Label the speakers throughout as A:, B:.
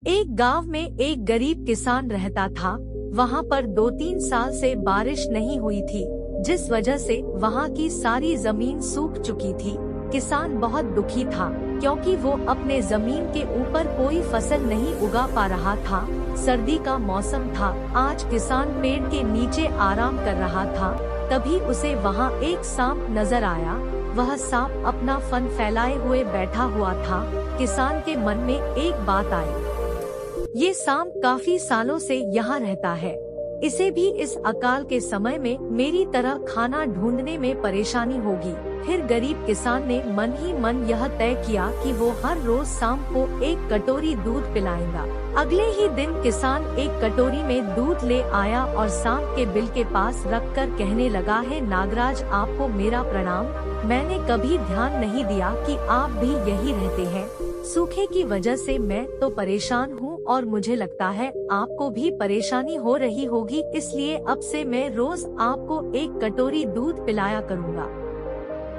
A: एक गांव में एक गरीब किसान रहता था। वहां पर 2-3 साल से बारिश नहीं हुई थी, जिस वजह से वहां की सारी जमीन सूख चुकी थी। किसान बहुत दुखी था क्योंकि वो अपने जमीन के ऊपर कोई फसल नहीं उगा पा रहा था। सर्दी का मौसम था। आज किसान पेड़ के नीचे आराम कर रहा था। तभी उसे वहां एक सांप नजर आया। वह सांप अपना फन फैलाए हुए बैठा हुआ था। किसान के मन में एक बात आई, ये सांप काफी सालों से यहाँ रहता है, इसे भी इस अकाल के समय में मेरी तरह खाना ढूंढने में परेशानी होगी। फिर गरीब किसान ने मन ही मन यह तय किया कि वो हर रोज सांप को एक कटोरी दूध पिलाएगा। अगले ही दिन किसान एक कटोरी में दूध ले आया और सांप के बिल के पास रखकर कहने लगा, है नागराज, आपको मेरा प्रणाम। मैंने कभी ध्यान नहीं दिया कि आप भी यही रहते हैं। सूखे की वजह से मैं तो परेशान हूँ और मुझे लगता है आपको भी परेशानी हो रही होगी, इसलिए अब से मैं रोज आपको एक कटोरी दूध पिलाया करूँगा।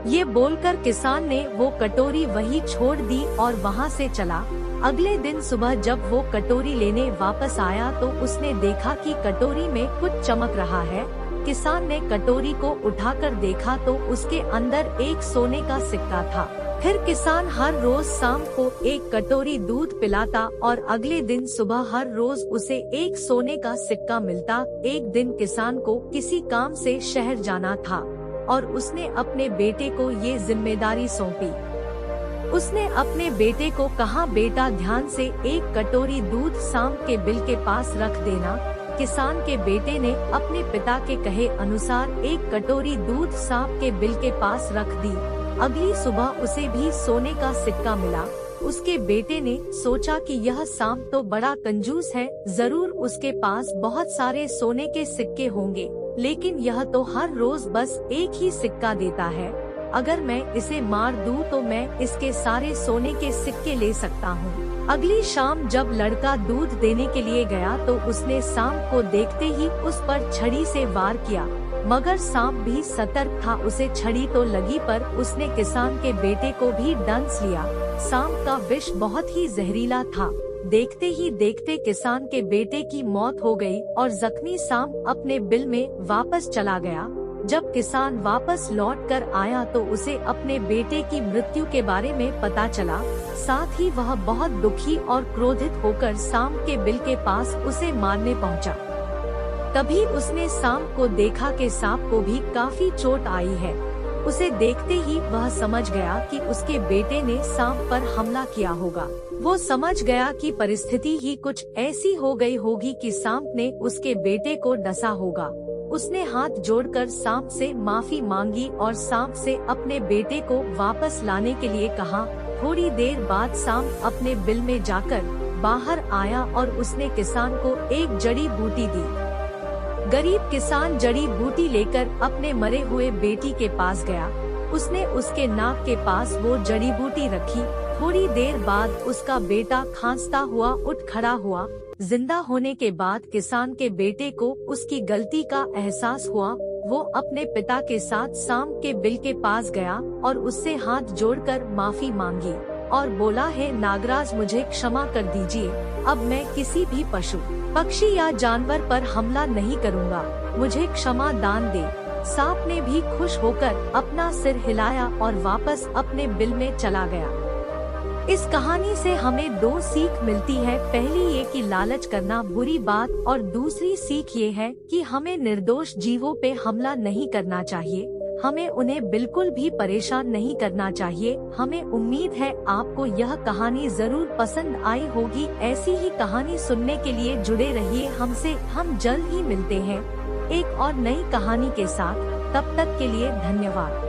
A: ये बोलकर किसान ने वो कटोरी वहीं छोड़ दी और वहाँ से चला। अगले दिन सुबह जब वो कटोरी लेने वापस आया तो उसने देखा कि कटोरी में कुछ चमक रहा है। किसान ने कटोरी को उठाकर देखा तो उसके अंदर एक सोने का सिक्का था। फिर किसान हर रोज शाम को एक कटोरी दूध पिलाता और अगले दिन सुबह हर रोज उसे एक सोने का सिक्का मिलता। एक दिन किसान को किसी काम से शहर जाना था और उसने अपने बेटे को ये जिम्मेदारी सौंपी। उसने अपने बेटे को कहा, बेटा ध्यान से एक कटोरी दूध सांप के बिल के पास रख देना। किसान के बेटे ने अपने पिता के कहे अनुसार एक कटोरी दूध सांप के बिल के पास रख दी। अगली सुबह उसे भी सोने का सिक्का मिला। उसके बेटे ने सोचा कि यह सांप तो बड़ा कंजूस है, जरूर उसके पास बहुत सारे सोने के सिक्के होंगे, लेकिन यह तो हर रोज बस एक ही सिक्का देता है। अगर मैं इसे मार दूं तो मैं इसके सारे सोने के सिक्के ले सकता हूँ। अगली शाम जब लड़का दूध देने के लिए गया तो उसने सांप को देखते ही उस पर छड़ी से वार किया, मगर सांप भी सतर्क था। उसे छड़ी तो लगी पर उसने किसान के बेटे को भी डंस लिया। सांप का विष बहुत ही जहरीला था। देखते ही देखते किसान के बेटे की मौत हो गई और जख्मी सांप अपने बिल में वापस चला गया। जब किसान वापस लौट कर आया तो उसे अपने बेटे की मृत्यु के बारे में पता चला। साथ ही वह बहुत दुखी और क्रोधित होकर सांप के बिल के पास उसे मारने पहुंचा। तभी उसने सांप को देखा कि सांप को भी काफी चोट आई है। उसे देखते ही वह समझ गया कि उसके बेटे ने सांप पर हमला किया होगा। वो समझ गया कि परिस्थिति ही कुछ ऐसी हो गई होगी कि सांप ने उसके बेटे को डसा होगा। उसने हाथ जोड़कर सांप से माफी मांगी और सांप से अपने बेटे को वापस लाने के लिए कहा। थोड़ी देर बाद सांप अपने बिल में जाकर बाहर आया और उसने किसान को एक जड़ी बूटी दी। गरीब किसान जड़ी बूटी लेकर अपने मरे हुए बेटी के पास गया। उसने उसके नाक के पास वो जड़ी बूटी रखी। थोड़ी देर बाद उसका बेटा खांसता हुआ उठ खड़ा हुआ। जिंदा होने के बाद किसान के बेटे को उसकी गलती का एहसास हुआ। वो अपने पिता के साथ सांप के बिल के पास गया और उससे हाथ जोड़कर माफी मांगी और बोला, है नागराज, मुझे क्षमा कर दीजिए। अब मैं किसी भी पशु, पक्षी या जानवर पर हमला नहीं करूँगा। मुझे क्षमा दान दे। सांप ने भी खुश होकर अपना सिर हिलाया और वापस अपने बिल में चला गया। इस कहानी से हमें 2 सीख मिलती है। पहली ये कि लालच करना बुरी बात, और दूसरी सीख ये है कि हमें निर्दोष जीवों पे हमला नहीं करना चाहिए। हमें उन्हें बिल्कुल भी परेशान नहीं करना चाहिए। हमें उम्मीद है आपको यह कहानी जरूर पसंद आई होगी। ऐसी ही कहानी सुनने के लिए जुड़े रहिए हमसे। हम जल्द ही मिलते हैं एक और नई कहानी के साथ। तब तक के लिए धन्यवाद।